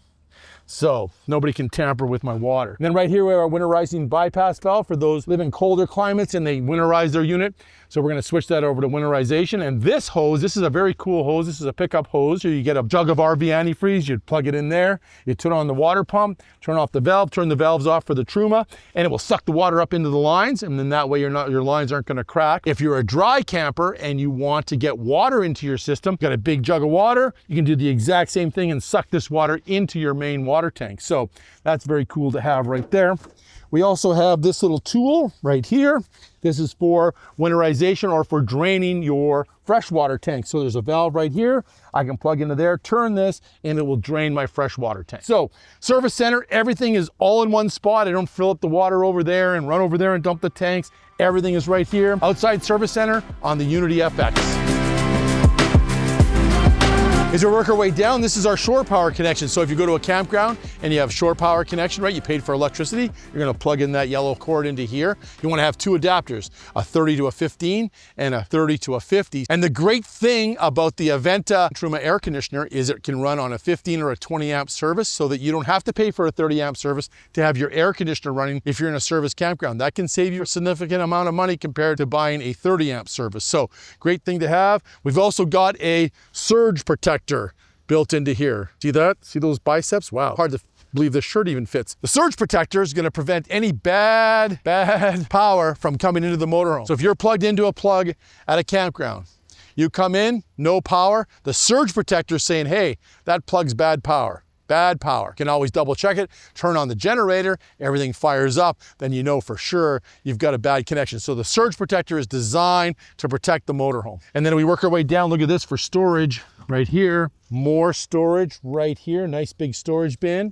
so nobody can tamper with my water. And then right here we have our winterizing bypass valve for those live in colder climates and they winterize their unit. So we're gonna switch that over to winterization. And this hose, this is a very cool hose. This is a pickup hose. So you get a jug of RV antifreeze, you'd plug it in there, you turn on the water pump, turn off the valve, turn the valves off for the Truma, and it will suck the water up into the lines. And then that way your lines aren't gonna crack. If you're a dry camper and you want to get water into your system, got a big jug of water, you can do the exact same thing and suck this water into your main water tank. So that's very cool to have right there. We also have this little tool right here. This is for winterization or for draining your freshwater tank. So there's a valve right here. I can plug into there, turn this, and it will drain my freshwater tank. So service center, everything is all in one spot. I don't fill up the water over there and run over there and dump the tanks. Everything is right here. Outside service center on the Unity FX. As we work our way down, this is our shore power connection. So if you go to a campground and you have shore power connection, right, you paid for electricity, you're gonna plug in that yellow cord into here. You wanna have two adapters, a 30 to a 15 and a 30 to a 50. And the great thing about the Aventa Truma air conditioner is it can run on a 15 or a 20 amp service so that you don't have to pay for a 30 amp service to have your air conditioner running if you're in a service campground. That can save you a significant amount of money compared to buying a 30 amp service. So great thing to have. We've also got a surge protector built into here. See that? See those biceps? Wow, hard to believe this shirt even fits. The surge protector is gonna prevent any bad power from coming into the motorhome. So if you're plugged into a plug at a campground, you come in, no power, the surge protector is saying, hey, that plug's bad power. Bad power. Can always double check it, turn on the generator, everything fires up, then you know for sure you've got a bad connection. So the surge protector is designed to protect the motorhome. And then we work our way down, look at this for storage right here. More storage right here, nice big storage bin.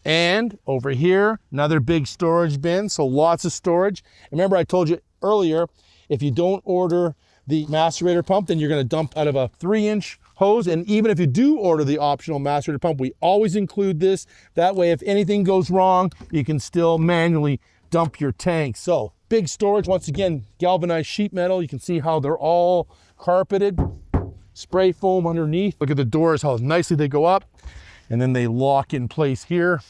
And over here, another big storage bin, so lots of storage. Remember I told you earlier, if you don't order the macerator pump, then you're gonna dump out of a 3-inch hose. And even if you do order the optional macerator pump, we always include this. That way, if anything goes wrong, you can still manually dump your tank. So big storage, once again, galvanized sheet metal. You can see how they're all carpeted, spray foam underneath. Look at the doors, how nicely they go up. And then they lock in place here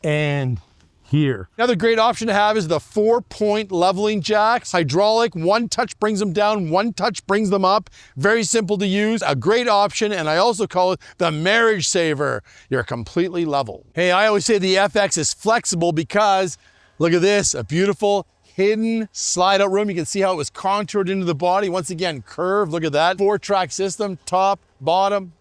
and here. Another great option to have is the 4-point leveling jacks. Hydraulic, one touch brings them down, one touch brings them up. Very simple to use, a great option, and I also call it the marriage saver. You're completely level. Hey, I always say the FX is flexible because look at this, a beautiful hidden slide out room. You can see how it was contoured into the body. Once again, curved, look at that. 4-track system, top, bottom,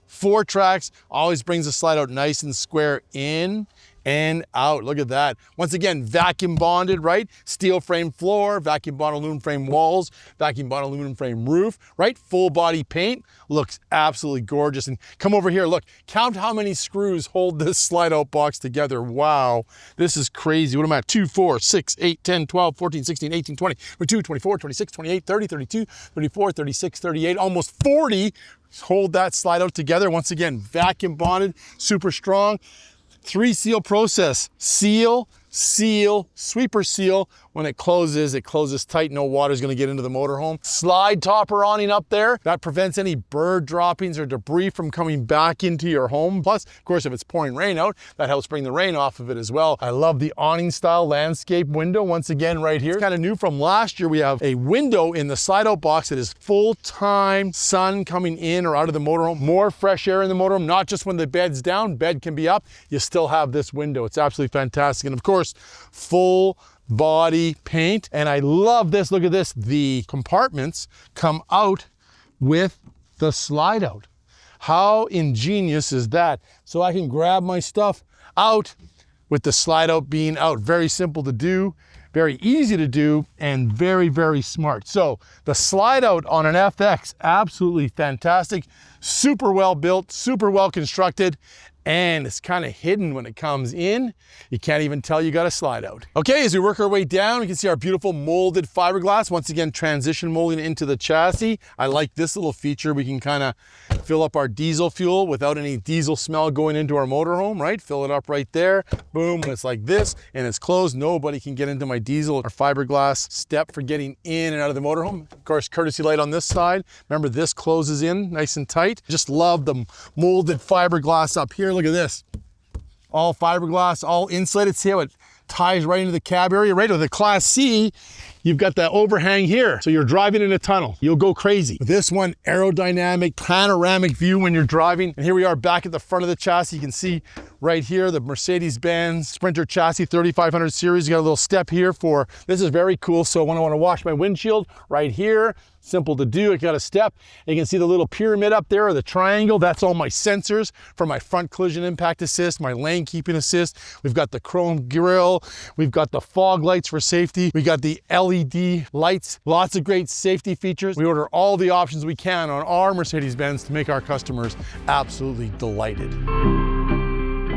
4 tracks. Always brings the slide out nice and square in and out. Look at that. Once again, vacuum bonded, right? Steel frame floor, vacuum bonded aluminum frame walls, vacuum bonded aluminum frame roof, right? Full body paint. Looks absolutely gorgeous. And come over here, look, count how many screws hold this slide out box together. Wow, this is crazy. What am I at? 2, 4, 6, 8, 10, 12, 14, 16, 18, 20, 22, 24, 26, 28, 30, 32, 34, 36, 38, almost 40 hold that slide out together. Once again, vacuum bonded, super strong. 3-seal process, seal, seal, sweeper seal. When it closes tight, no water's gonna get into the motorhome. Slide topper awning up there. That prevents any bird droppings or debris from coming back into your home. Plus, of course, if it's pouring rain out, that helps bring the rain off of it as well. I love the awning style landscape window. Once again, right here, it's kind of new from last year. We have a window in the slide out box that is full-time sun coming in or out of the motorhome. More fresh air in the motorhome, not just when the bed's down, bed can be up. You still have this window. It's absolutely fantastic. And of course, full body paint. And I love this, look at this. The compartments come out with the slide out. How ingenious is that? So I can grab my stuff out with the slide out being out. Very simple to do, very easy to do, and very, very smart. So the slide out on an FX, absolutely fantastic. Super well built, super well constructed, and it's kind of hidden when it comes in. You can't even tell you got a slide out. Okay, as we work our way down, we can see our beautiful molded fiberglass. Once again, transition molding into the chassis. I like this little feature. We can kind of fill up our diesel fuel without any diesel smell going into our motorhome, right? Fill it up right there. Boom, it's like this, and it's closed. Nobody can get into my diesel or fiberglass step for getting in and out of the motorhome. Of course, courtesy light on this side. Remember, this closes in nice and tight. Just love the molded fiberglass up here. Look at this. All fiberglass, all insulated. See how it ties right into the cab area, right? With the Class C, you've got that overhang here. So you're driving in a tunnel, you'll go crazy. This one, aerodynamic, panoramic view when you're driving. And here we are back at the front of the chassis. You can see right here, the Mercedes-Benz Sprinter chassis 3500 series. You got a little step here for, this is very cool. So when I want to wash my windshield, right here, simple to do. I got a step. And you can see the little pyramid up there, or the triangle. That's all my sensors for my front collision impact assist, my lane keeping assist. We've got the chrome grille. We've got the fog lights for safety. We got the LED lights. Lots of great safety features. We order all the options we can on our Mercedes-Benz to make our customers absolutely delighted.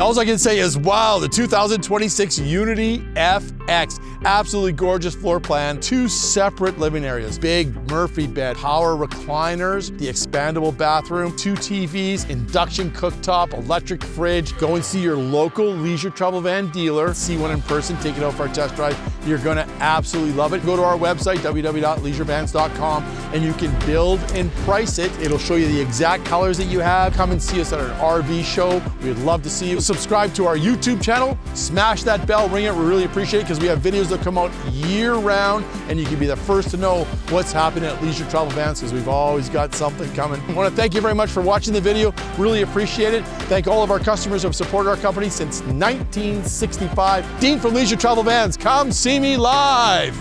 All I can say is, wow, the 2026 Unity FX. Absolutely gorgeous floor plan. 2 separate living areas. Big Murphy bed, power recliners, the expandable bathroom, 2 TVs, induction cooktop, electric fridge. Go and see your local leisure travel van dealer. See one in person, take it out for a test drive. You're gonna absolutely love it. Go to our website, www.leisurevans.com, and you can build and price it. It'll show you the exact colors that you have. Come and see us at an RV show. We'd love to see you. Subscribe to our YouTube channel, smash that bell, ring it. We really appreciate it because we have videos that come out year round, and you can be the first to know what's happening at Leisure Travel Vans because we've always got something coming. I want to thank you very much for watching the video. Really appreciate it. Thank all of our customers who have supported our company since 1965. Dean from Leisure Travel Vans, come see me live.